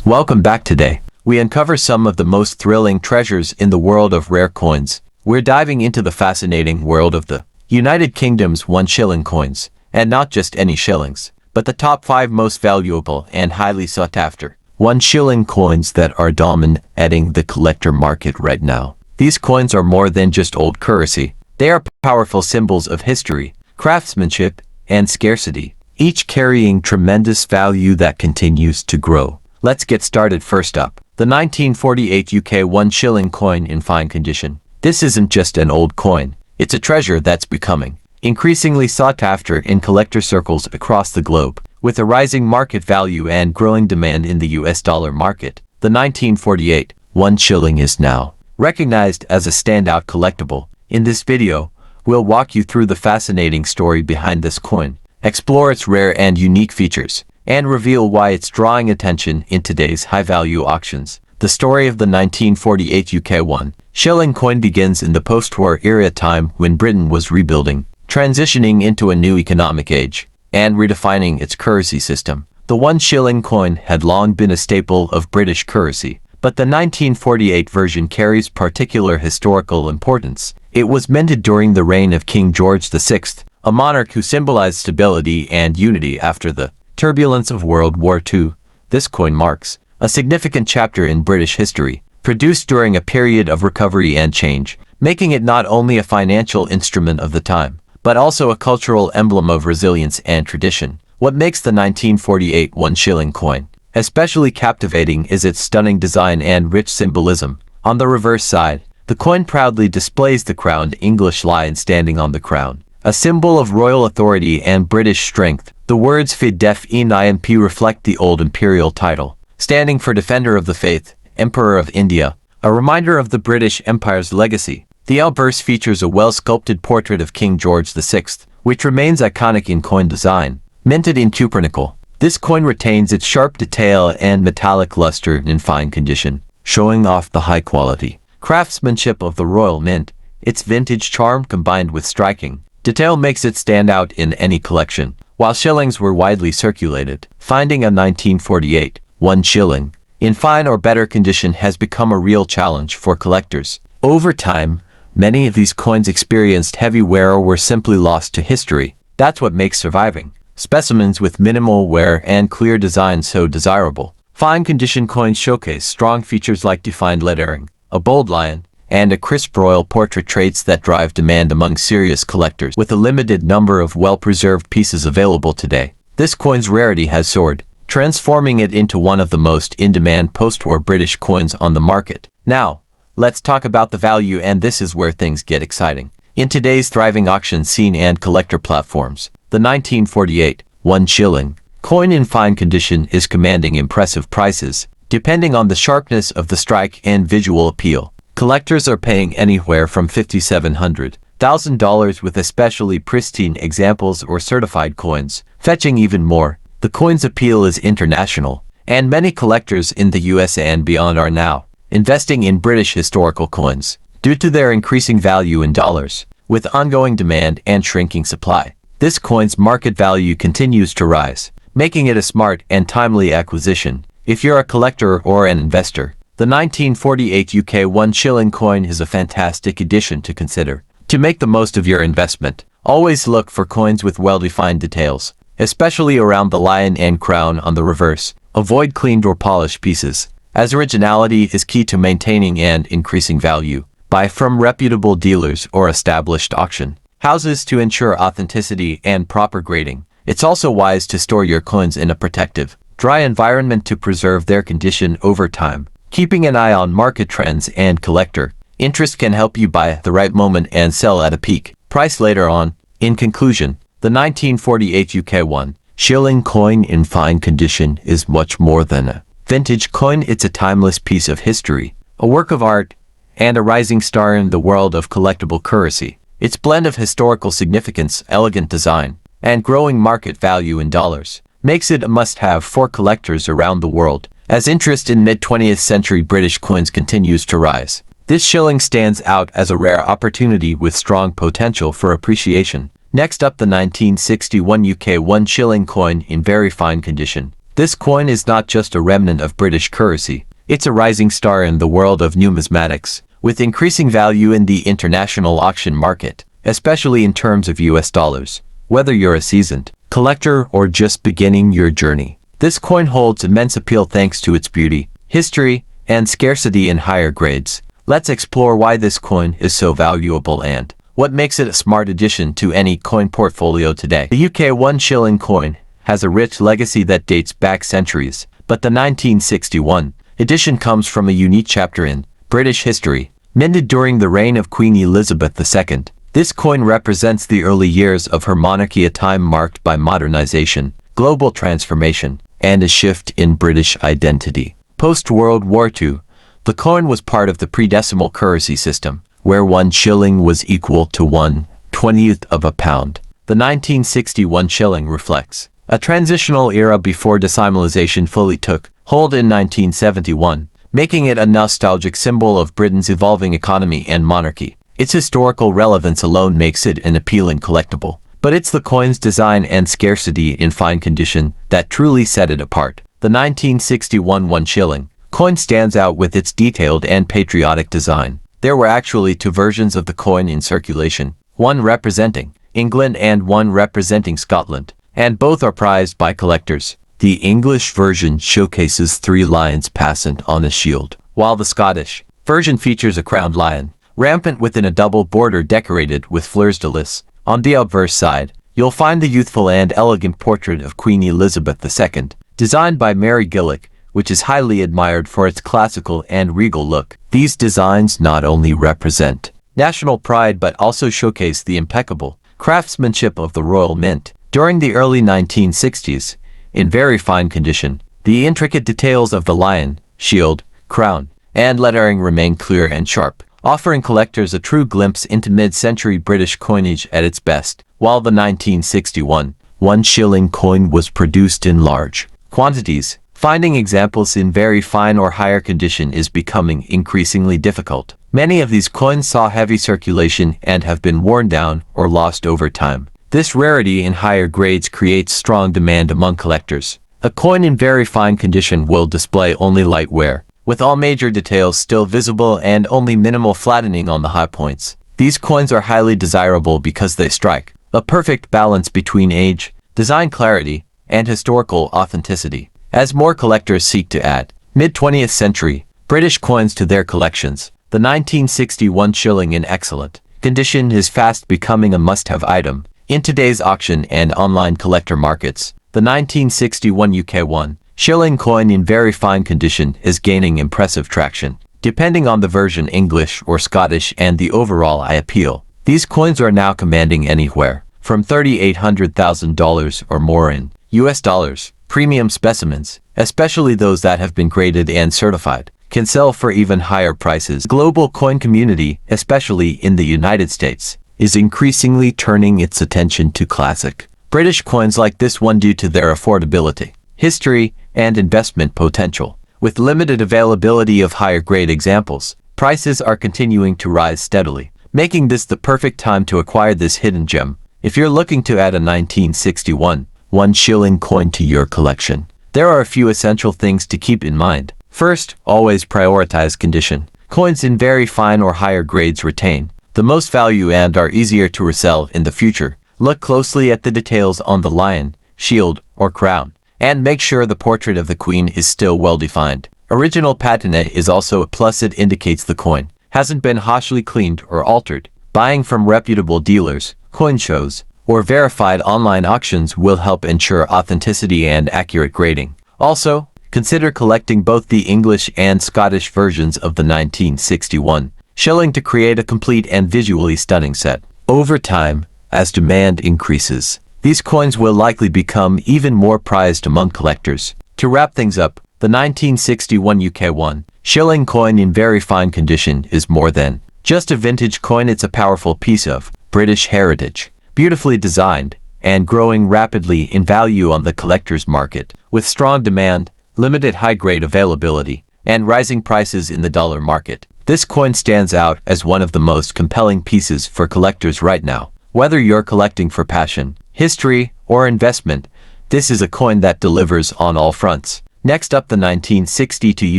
Welcome back. Today, we uncover some of the most thrilling treasures in the world of rare coins. We're diving into the fascinating world of the United Kingdom's 1 shilling coins, and not just any shillings, but the top 5 most valuable and highly sought after 1 shilling coins that are dominating the collector market right now. These coins are more than just old currency. They are powerful symbols of history, craftsmanship, and scarcity, each carrying tremendous value that continues to grow. Let's get started. First up, the 1948 UK 1 shilling coin in fine condition. This isn't just an old coin, it's a treasure that's becoming increasingly sought after in collector circles across the globe. With a rising market value and growing demand in the US dollar market, the 1948 1 shilling is now recognized as a standout collectible. In this video, we'll walk you through the fascinating story behind this coin, explore its rare and unique features, and reveal why it's drawing attention in today's high-value auctions. The story of the 1948 UK 1 shilling coin begins in the post-war era time when Britain was rebuilding, transitioning into a new economic age, and redefining its currency system. The 1 shilling coin had long been a staple of British currency, but the 1948 version carries particular historical importance. It was minted during the reign of King George VI, a monarch who symbolized stability and unity after the turbulence of World War II. This coin marks a significant chapter in British history, produced during a period of recovery and change, making it not only a financial instrument of the time, but also a cultural emblem of resilience and tradition. What makes the 1948 1 shilling coin especially captivating is its stunning design and rich symbolism. On the reverse side, the coin proudly displays the crowned English lion standing on the crown, a symbol of royal authority and British strength. The words Fid Def Imp reflect the old imperial title, standing for Defender of the Faith, Emperor of India, a reminder of the British Empire's legacy. The obverse features a well-sculpted portrait of King George VI, which remains iconic in coin design. Minted in cupronickel, this coin retains its sharp detail and metallic luster in fine condition, showing off the high-quality craftsmanship of the Royal Mint. Its vintage charm combined with striking detail makes it stand out in any collection. While shillings were widely circulated, finding a 1948 1 shilling in fine or better condition has become a real challenge for collectors. Over time, many of these coins experienced heavy wear or were simply lost to history. That's what makes surviving specimens with minimal wear and clear design so desirable. Fine condition coins showcase strong features like defined lettering, a bold lion, and a crisp royal portrait, traits that drive demand among serious collectors. With a limited number of well-preserved pieces available today, this coin's rarity has soared, transforming it into one of the most in-demand post-war British coins on the market. Now, let's talk about the value, and this is where things get exciting. In today's thriving auction scene and collector platforms, the 1948 1 shilling coin in fine condition is commanding impressive prices, depending on the sharpness of the strike and visual appeal. Collectors are paying anywhere from $5,700 to $1,000 with especially pristine examples or certified coins, fetching even more. The coin's appeal is international, and many collectors in the US and beyond are now investing in British historical coins due to their increasing value in dollars. With ongoing demand and shrinking supply, this coin's market value continues to rise, making it a smart and timely acquisition. If you're a collector or an investor, the 1948 UK 1 shilling coin is a fantastic addition to consider. To make the most of your investment, always look for coins with well-defined details, especially around the lion and crown on the reverse. Avoid cleaned or polished pieces, as originality is key to maintaining and increasing value. Buy from reputable dealers or established auction houses to ensure authenticity and proper grading. It's also wise to store your coins in a protective, dry environment to preserve their condition over time. Keeping an eye on market trends and collector interest can help you buy at the right moment and sell at a peak price later on. In conclusion, the 1948 UK 1 shilling coin in fine condition is much more than a vintage coin. It's a timeless piece of history, a work of art, and a rising star in the world of collectible currency. Its blend of historical significance, elegant design, and growing market value in dollars makes it a must-have for collectors around the world. As interest in mid-20th century British coins continues to rise, this shilling stands out as a rare opportunity with strong potential for appreciation. Next up, the 1961 UK 1 shilling coin in very fine condition. This coin is not just a remnant of British currency, it's a rising star in the world of numismatics, with increasing value in the international auction market, especially in terms of US dollars. Whether you're a seasoned collector or just beginning your journey, this coin holds immense appeal thanks to its beauty, history, and scarcity in higher grades. Let's explore why this coin is so valuable and what makes it a smart addition to any coin portfolio today. The UK 1 shilling coin has a rich legacy that dates back centuries, but the 1961 edition comes from a unique chapter in British history. Minted during the reign of Queen Elizabeth II, this coin represents the early years of her monarchy, a time marked by modernization, global transformation, and a shift in British identity. Post-World War II, the coin was part of the pre-decimal currency system, where 1 shilling was equal to 1/20th of a pound. The 1961 shilling reflects a transitional era before decimalization fully took hold in 1971, making it a nostalgic symbol of Britain's evolving economy and monarchy. Its historical relevance alone makes it an appealing collectible, but it's the coin's design and scarcity in fine condition that truly set it apart. The 1961 1 shilling coin stands out with its detailed and patriotic design. There were actually two versions of the coin in circulation, one representing England and one representing Scotland, and both are prized by collectors. The English version showcases 3 lions passant on a shield, while the Scottish version features a crowned lion, rampant within a double border decorated with fleurs de lis. On the obverse side, you'll find the youthful and elegant portrait of Queen Elizabeth II, designed by Mary Gillick, which is highly admired for its classical and regal look. These designs not only represent national pride but also showcase the impeccable craftsmanship of the Royal Mint. During the early 1960s, in very fine condition, the intricate details of the lion, shield, crown, and lettering remain clear and sharp, offering collectors a true glimpse into mid-century British coinage at its best. While the 1961 1 shilling coin was produced in large quantities, finding examples in very fine or higher condition is becoming increasingly difficult. Many of these coins saw heavy circulation and have been worn down or lost over time. This rarity in higher grades creates strong demand among collectors. A coin in very fine condition will display only light wear, with all major details still visible and only minimal flattening on the high points. These coins are highly desirable because they strike a perfect balance between age, design clarity, and historical authenticity. As more collectors seek to add mid-20th century British coins to their collections, the 1961 shilling in excellent condition is fast becoming a must-have item in today's auction and online collector markets. The 1961 UK 1 shilling coin in very fine condition is gaining impressive traction, depending on the version English or Scottish and the overall eye appeal. These coins are now commanding anywhere from $3,800,000 or more in US dollars. Premium specimens, especially those that have been graded and certified, can sell for even higher prices. The global coin community, especially in the United States, is increasingly turning its attention to classic British coins like this one due to their affordability, history, and investment potential. With limited availability of higher grade examples, prices are continuing to rise steadily, making this the perfect time to acquire this hidden gem. If you're looking to add a 1961 1 shilling coin to your collection, there are a few essential things to keep in mind. First, always prioritize condition. Coins in very fine or higher grades retain the most value and are easier to resell in the future. Look closely at the details on the lion, shield, or crown, and make sure the portrait of the queen is still well defined. Original patina is also a plus. It indicates the coin hasn't been harshly cleaned or altered. Buying from reputable dealers, coin shows, or verified online auctions will help ensure authenticity and accurate grading. Also, consider collecting both the English and Scottish versions of the 1961 shilling to create a complete and visually stunning set. Over time, as demand increases, these coins will likely become even more prized among collectors. To wrap things up, the 1961 UK 1 shilling coin in very fine condition is more than just a vintage coin. It's a powerful piece of British heritage, beautifully designed, and growing rapidly in value on the collector's market. With strong demand, limited high-grade availability, and rising prices in the dollar market, this coin stands out as one of the most compelling pieces for collectors right now. Whether you're collecting for passion, history, or investment, This is a coin that delivers on all fronts. Next up, the 1962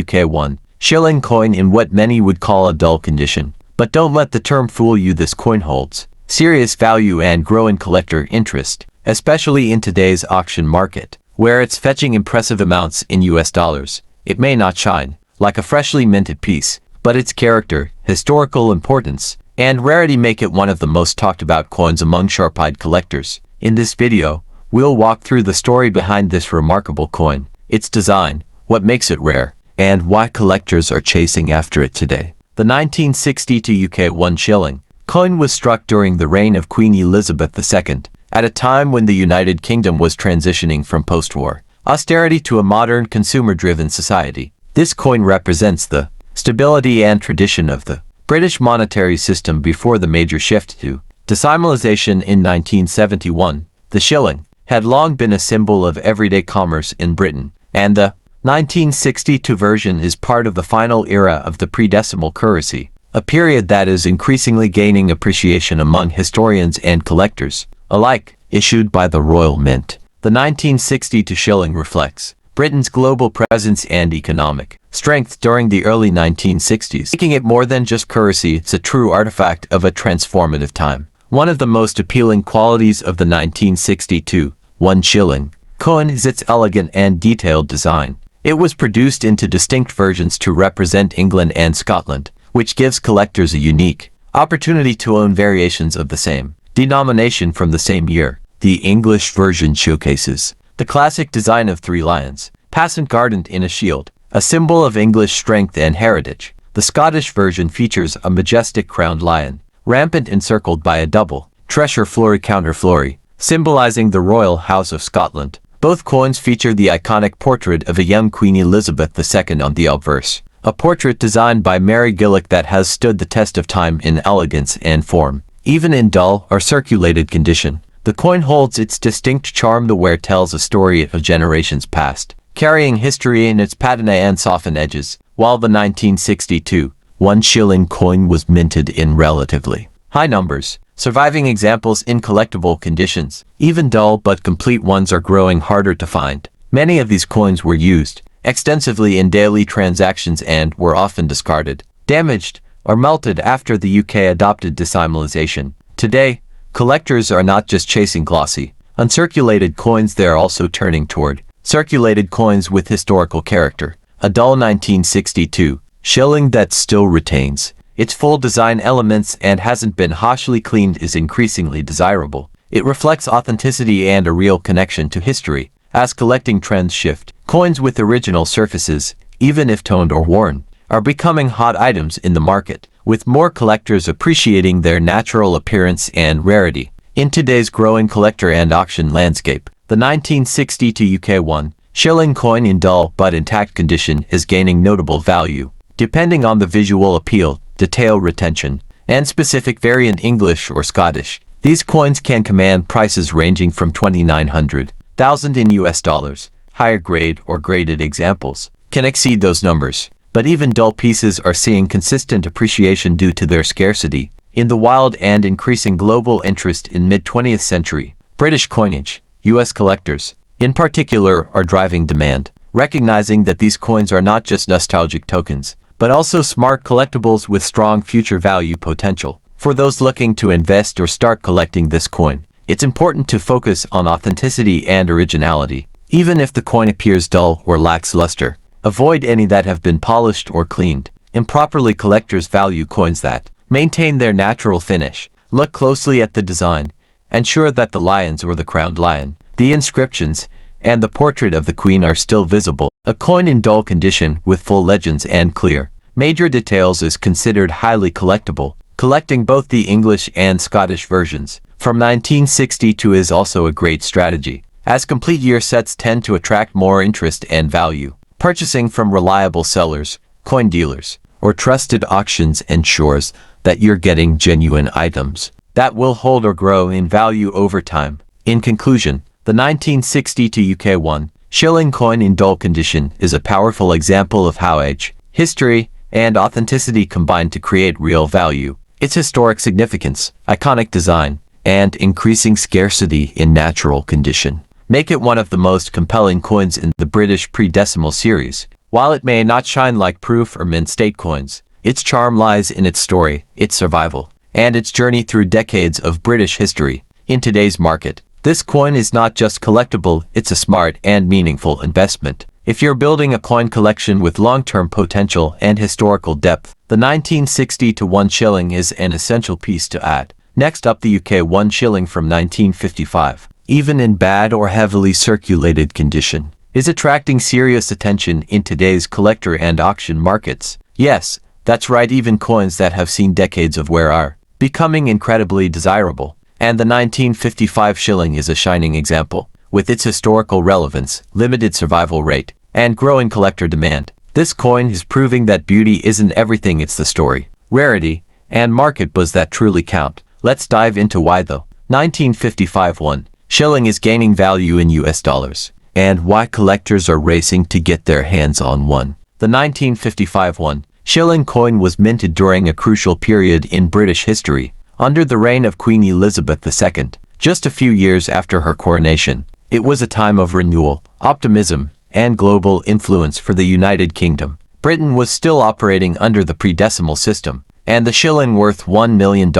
UK 1 shilling coin in what many would call a dull condition. But don't let the term fool you. This coin holds serious value and growing collector interest, especially in today's auction market, where it's fetching impressive amounts in US dollars. It may not shine like a freshly minted piece, but its character, historical importance, and rarity make it one of the most talked about coins among sharp-eyed collectors. In this video, we'll walk through the story behind this remarkable coin, its design, what makes it rare, and why collectors are chasing after it today. The 1962 UK 1 shilling coin was struck during the reign of Queen Elizabeth II, at a time when the United Kingdom was transitioning from post-war austerity to a modern consumer-driven society. This coin represents the stability and tradition of the British monetary system before the major shift to decimalization in 1971. The shilling had long been a symbol of everyday commerce in Britain, and the 1962 version is part of the final era of the pre-decimal currency, a period that is increasingly gaining appreciation among historians and collectors alike. Issued by the Royal Mint, the 1962 shilling reflects Britain's global presence and economic strength during the early 1960s, making it more than just currency. It's a true artifact of a transformative time. One of the most appealing qualities of the 1962 1 shilling coin is its elegant and detailed design. It was produced into distinct versions to represent England and Scotland, which gives collectors a unique opportunity to own variations of the same denomination from the same year. The English version showcases the classic design of three lions, passant guardant in a shield, a symbol of English strength and heritage. The Scottish version features a majestic crowned lion, rampant encircled by a double treasure flory counter flory, symbolizing the royal house of Scotland. Both coins feature the iconic portrait of a young Queen Elizabeth II on the obverse, a portrait designed by Mary Gillick that has stood the test of time in elegance and form. Even in dull or circulated condition, the coin holds its distinct charm. The wear tells a story of generations past, carrying history in its patina and softened edges. While the 1962 1 shilling coin was minted in relatively high numbers, surviving examples in collectible conditions, even dull but complete ones are growing harder to find. Many of these coins were used extensively in daily transactions and were often discarded, damaged, or melted after the UK adopted decimalization. Today, collectors are not just chasing glossy, uncirculated coins, they are also turning toward circulated coins with historical character. A dull 1962 shilling that still retains its full design elements and hasn't been harshly cleaned is increasingly desirable. It reflects authenticity and a real connection to history. As collecting trends shift, coins with original surfaces, even if toned or worn, are becoming hot items in the market, with more collectors appreciating their natural appearance and rarity. In today's growing collector and auction landscape, the 1962 UK 1 shilling coin in dull but intact condition is gaining notable value, depending on the visual appeal, detail retention, and specific variant English or Scottish. These coins can command prices ranging from $2,900,000 in US dollars. Higher grade or graded examples can exceed those numbers. But even dull pieces are seeing consistent appreciation due to their scarcity. In the wild and increasing global interest in mid-20th century British coinage, US collectors, in particular, are driving demand, recognizing that these coins are not just nostalgic tokens, but also smart collectibles with strong future value potential. For those looking to invest or start collecting this coin, it's important to focus on authenticity and originality. Even if the coin appears dull or lacks luster, avoid any that have been polished or cleaned. Improperly, collectors value coins that maintain their natural finish. Look closely at the design. Ensure that the lions or the crowned lion, the inscriptions, and the portrait of the queen are still visible. A coin in dull condition with full legends and clear major details is considered highly collectible. Collecting both the English and Scottish versions from 1962 is also a great strategy, as complete year sets tend to attract more interest and value. Purchasing from reliable sellers, coin dealers, or trusted auctions ensures that you're getting genuine items that will hold or grow in value over time. In conclusion, the 1962 UK 1 shilling coin in dull condition is a powerful example of how age, history, and authenticity combine to create real value. Its historic significance, iconic design, and increasing scarcity in natural condition make it one of the most compelling coins in the British pre-decimal series. While it may not shine like proof or mint state coins, its charm lies in its story, its survival, and its journey through decades of British history. In today's market, this coin is not just collectible, it's a smart and meaningful investment. If you're building a coin collection with long-term potential and historical depth, the 1960 to 1 shilling is an essential piece to add. Next up, the UK 1 shilling from 1955, even in bad or heavily circulated condition, is attracting serious attention in today's collector and auction markets. Yes, that's right, even coins that have seen decades of wear are becoming incredibly desirable. And the 1955 shilling is a shining example. With its historical relevance, limited survival rate, and growing collector demand, this coin is proving that beauty isn't everything, it's the story, rarity, and market buzz that truly count. Let's dive into why the 1955 1 shilling is gaining value in US dollars, and why collectors are racing to get their hands on one. The 1955 1 shilling coin was minted during a crucial period in British history, under the reign of Queen Elizabeth II, just a few years after her coronation. It was a time of renewal, optimism, and global influence for the United Kingdom. Britain was still operating under the pre-decimal system, and the shilling, worth $1 million,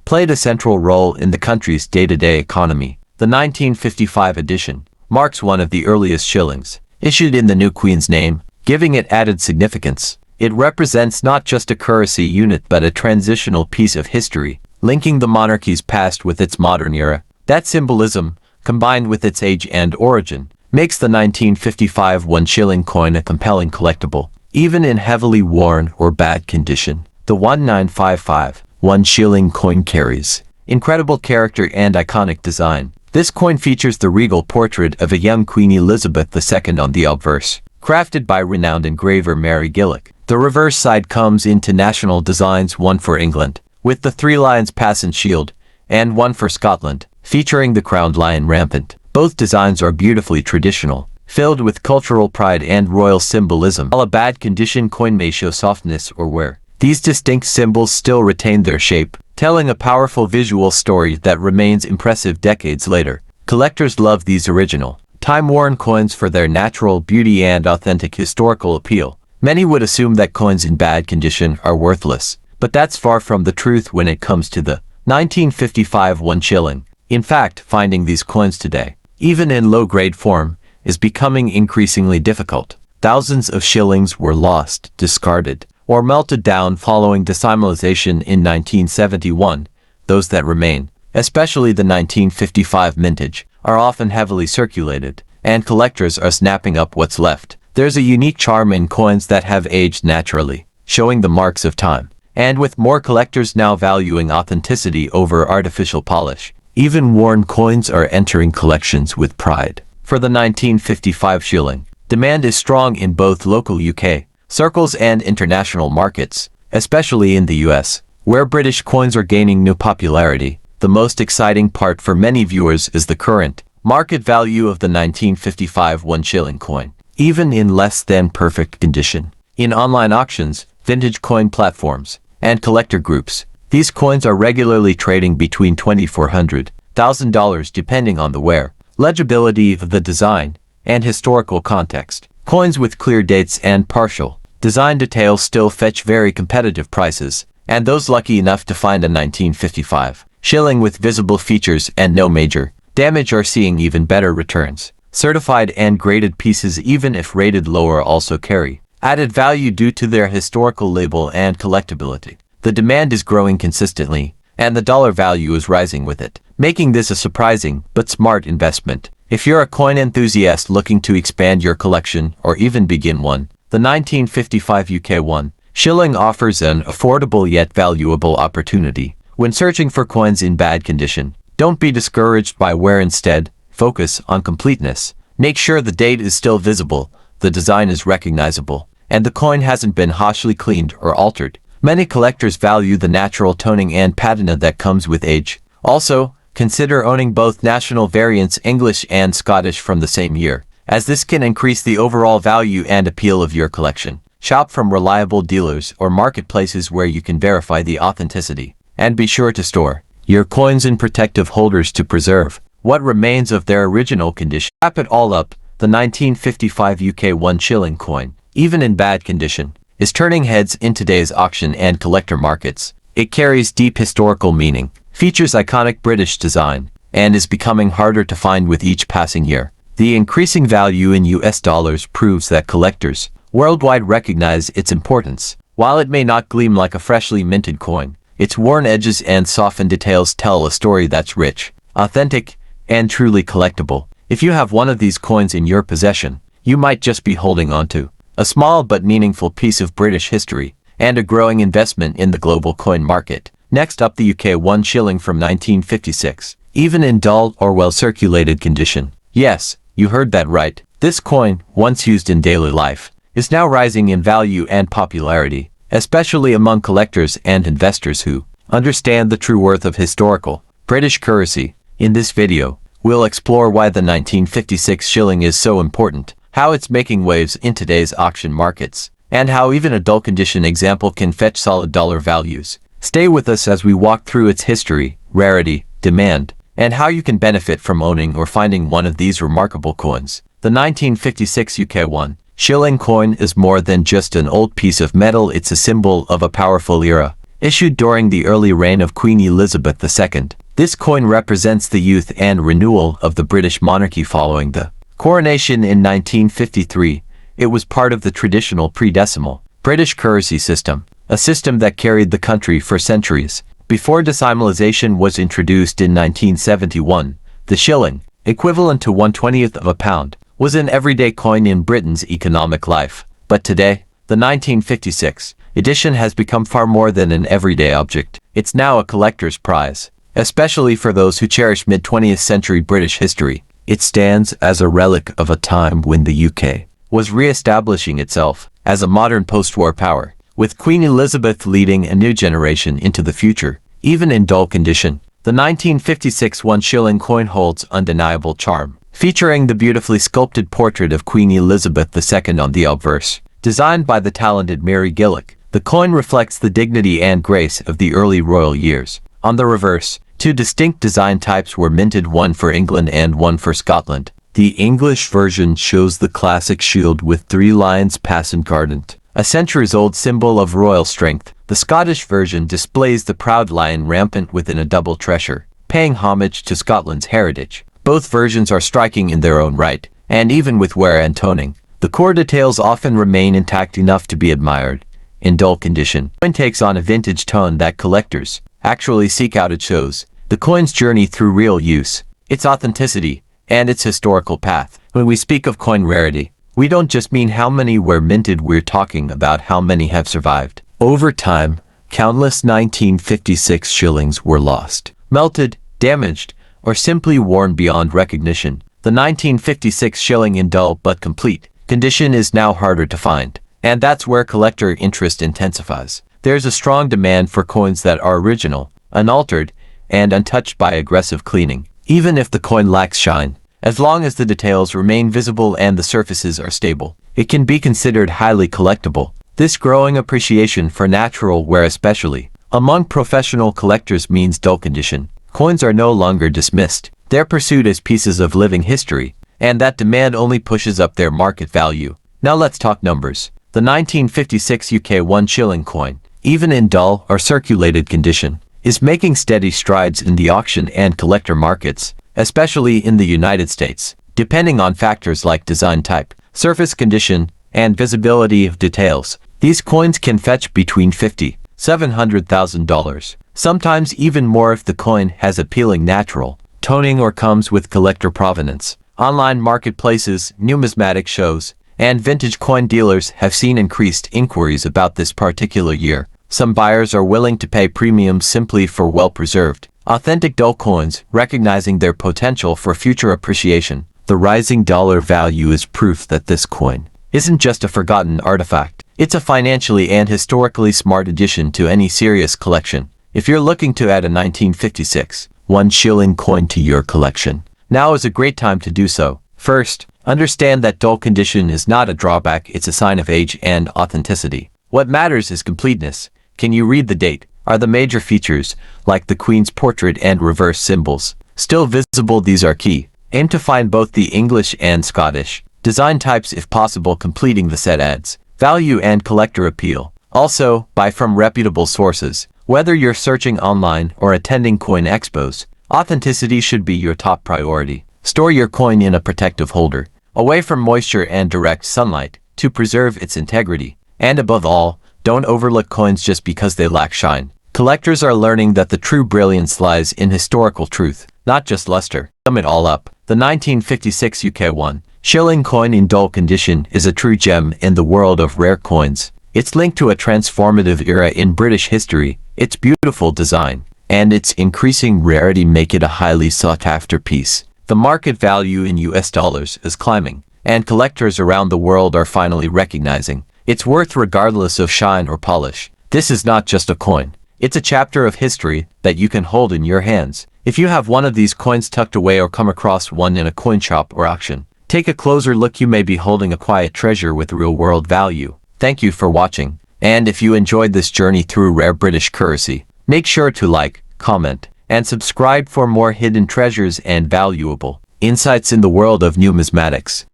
played a central role in the country's day-to-day economy. The 1955 edition marks one of the earliest shillings, issued in the new Queen's name, giving it added significance. It represents not just a currency unit but a transitional piece of history, linking the monarchy's past with its modern era. That symbolism, combined with its age and origin, makes the 1955 1 shilling coin a compelling collectible, even in heavily worn or bad condition. The 1955 1 shilling coin carries incredible character and iconic design. This coin features the regal portrait of a young Queen Elizabeth II on the obverse, crafted by renowned engraver Mary Gillick. The reverse side comes into national designs, one for England, with the 3 lions pass and shield, and one for Scotland, featuring the crowned lion rampant. Both designs are beautifully traditional, filled with cultural pride and royal symbolism. While a bad condition coin may show softness or wear, these distinct symbols still retain their shape, telling a powerful visual story that remains impressive decades later. Collectors love these original, time-worn coins for their natural beauty and authentic historical appeal. Many would assume that coins in bad condition are worthless, but that's far from the truth when it comes to the 1955 1 shilling. In fact, finding these coins today, even in low-grade form, is becoming increasingly difficult. Thousands of shillings were lost, discarded, or melted down following decimalization in 1971. Those that remain, especially the 1955 mintage, are often heavily circulated, and collectors are snapping up what's left. There's a unique charm in coins that have aged naturally, showing the marks of time. And with more collectors now valuing authenticity over artificial polish, even worn coins are entering collections with pride. For the 1955 shilling, demand is strong in both local UK circles and international markets, especially in the US, where British coins are gaining new popularity. The most exciting part for many viewers is the current market value of the 1955 1 shilling coin, even in less than perfect condition. In online auctions, vintage coin platforms, and collector groups, these coins are regularly trading between $2,400, $1,000 depending on the wear, legibility of the design, and historical context. Coins with clear dates and partial design details still fetch very competitive prices, and those lucky enough to find a 1955 shilling with visible features and no major damage are seeing even better returns. Certified and graded pieces, even if rated lower, also carry added value due to their historical label and collectability. The demand is growing consistently, and the dollar value is rising with it, making this a surprising but smart investment. If you're a coin enthusiast looking to expand your collection or even begin one, the 1955 UK 1 shilling offers an affordable yet valuable opportunity. When searching for coins in bad condition, don't be discouraged by wear. Instead, focus on completeness. Make sure the date is still visible, the design is recognizable, and the coin hasn't been harshly cleaned or altered. Many collectors value the natural toning and patina that comes with age. Also, consider owning both national variants, English and Scottish, from the same year, as this can increase the overall value and appeal of your collection. Shop from reliable dealers or marketplaces where you can verify the authenticity. And be sure to store your coins in protective holders to preserve what remains of their original condition. Wrap it all up, the 1955 UK 1 shilling coin, even in bad condition, is turning heads in today's auction and collector markets. It carries deep historical meaning, features iconic British design, and is becoming harder to find with each passing year. The increasing value in US dollars proves that collectors worldwide recognize its importance. While it may not gleam like a freshly minted coin, its worn edges and softened details tell a story that's rich, authentic, and truly collectible. If you have one of these coins in your possession, you might just be holding on to a small but meaningful piece of British history and a growing investment in the global coin market. Next up, the UK 1 shilling from 1956, even in dull or well-circulated condition. Yes, you heard that right. This coin, once used in daily life, is now rising in value and popularity, especially among collectors and investors who understand the true worth of historical British currency. In this video, we'll explore why the 1956 shilling is so important, how it's making waves in today's auction markets, and how even a dull condition example can fetch solid dollar values. Stay with us as we walk through its history, rarity, demand, and how you can benefit from owning or finding one of these remarkable coins. The 1956 UK 1 shilling coin is more than just an old piece of metal. It's a symbol of a powerful era, issued during the early reign of Queen Elizabeth II. This coin represents the youth and renewal of the British monarchy following the coronation in 1953. It was part of the traditional pre-decimal British currency system, a system that carried the country for centuries. Before decimalization was introduced in 1971, the shilling, equivalent to 1/20th of a pound, was an everyday coin in Britain's economic life. But today, the 1956 edition has become far more than an everyday object. It's now a collector's prize, especially for those who cherish mid-20th century British history. It stands as a relic of a time when the UK was re-establishing itself as a modern post-war power, with Queen Elizabeth leading a new generation into the future. Even in dull condition, the 1956 1 shilling coin holds undeniable charm, featuring the beautifully sculpted portrait of Queen Elizabeth II on the obverse. Designed by the talented Mary Gillick, the coin reflects the dignity and grace of the early royal years. On the reverse, two distinct design types were minted, one for England and one for Scotland. The English version shows the classic shield with 3 lions passant guardant, a centuries-old symbol of royal strength. The Scottish version displays the proud lion rampant within a double treasure, paying homage to Scotland's heritage. Both versions are striking in their own right, and even with wear and toning, the core details often remain intact enough to be admired. In dull condition, the coin takes on a vintage tone that collectors actually seek out. It shows the coin's journey through real use, its authenticity, and its historical path. When we speak of coin rarity, we don't just mean how many were minted, we're talking about how many have survived. Over time, countless 1956 shillings were lost, melted, damaged, or simply worn beyond recognition. The 1956 shilling in dull but complete condition is now harder to find, and that's where collector interest intensifies. There's a strong demand for coins that are original, unaltered, and untouched by aggressive cleaning. Even if the coin lacks shine, as long as the details remain visible and the surfaces are stable, it can be considered highly collectible. This growing appreciation for natural wear, especially among professional collectors, means dull condition coins are no longer dismissed. They're pursued as pieces of living history, and that demand only pushes up their market value. Now let's talk numbers. The 1956 UK 1 shilling coin, even in dull or circulated condition, is making steady strides in the auction and collector markets, especially in the United States. Depending on factors like design type, surface condition, and visibility of details, these coins can fetch between $50,000–$700,000, sometimes even more if the coin has appealing natural toning or comes with collector provenance. Online marketplaces, numismatic shows, and vintage coin dealers have seen increased inquiries about this particular year. Some buyers are willing to pay premiums simply for well-preserved, authentic dull coins, recognizing their potential for future appreciation. The rising dollar value is proof that this coin isn't just a forgotten artifact. It's a financially and historically smart addition to any serious collection. If you're looking to add a 1956 1 shilling coin to your collection, now is a great time to do so. First, understand that dull condition is not a drawback, it's a sign of age and authenticity. What matters is completeness. Can you read the date? Are the major features, like the Queen's portrait and reverse symbols, still visible. These are key. Aim to find both the English and Scottish design types if possible. Completing the set adds value and collector appeal. Also, buy from reputable sources. Whether you're searching online or attending coin expos, authenticity should be your top priority. Store your coin in a protective holder, away from moisture and direct sunlight, to preserve its integrity. And above all, don't overlook coins just because they lack shine. Collectors are learning that the true brilliance lies in historical truth, not just luster. Sum it all up, the 1956 UK 1 shilling coin in dull condition is a true gem in the world of rare coins. It's linked to a transformative era in British history. Its beautiful design and its increasing rarity make it a highly sought-after piece. The market value in US dollars is climbing, and collectors around the world are finally recognizing its worth regardless of shine or polish. This is not just a coin. It's a chapter of history that you can hold in your hands. If you have one of these coins tucked away or come across one in a coin shop or auction, take a closer look. You may be holding a quiet treasure with real-world value. Thank you for watching, and if you enjoyed this journey through rare British currency, make sure to like, comment, and subscribe for more hidden treasures and valuable insights in the world of numismatics.